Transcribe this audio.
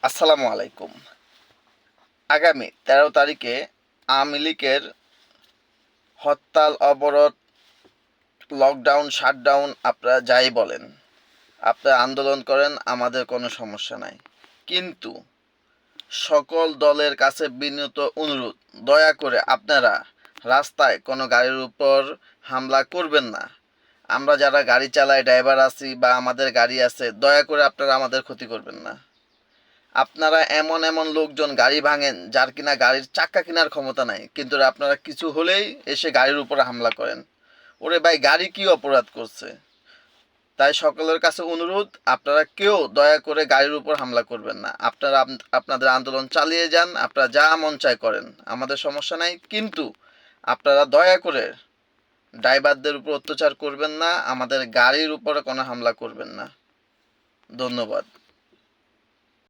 আসসালামু আলাইকুম। আগামী 13 তারিখে আওয়ামী লীগের হরতাল, অবরোধ, লকডাউন, শাটডাউন আপনারা যাই বলেন, আপনারা আন্দোলন করেন, আমাদের কোনো সমস্যা নাই। কিন্তু সকল দলের কাছে বিনীত অনুরোধ, দয়া করে আপনারা রাস্তায় কোনো গাড়ির উপর হামলা করবেন না। আমরা যারা গাড়ি চালাই, ড্রাইভার আছি বা আমাদের গাড়ি আছে, দয়া করে আপনারা আমাদের ক্ষতি করবেন না। আপনারা এমন এমন লোকজন গাড়ি ভাঙেন যার কিনা গাড়ির চাক্কা কেনার ক্ষমতা নাই, কিন্তু আপনারা কিছু হলেই এসে গাড়ির উপর হামলা করেন। ওরে ভাই, গাড়ি কি অপরাধ করছে? তাই সকলের কাছে অনুরোধ, আপনারা কেউ দয়া করে গাড়ির উপর হামলা করবেন না। আপনারা আপনাদের আন্দোলন চালিয়ে যান, আপনারা যা মন চায় করেন, আমাদের সমস্যা নাই। কিন্তু আপনারা দয়া করে ড্রাইভারদের উপর অত্যাচার করবেন না, আমাদের গাড়ির উপরে কোনো হামলা করবেন না। ধন্যবাদ।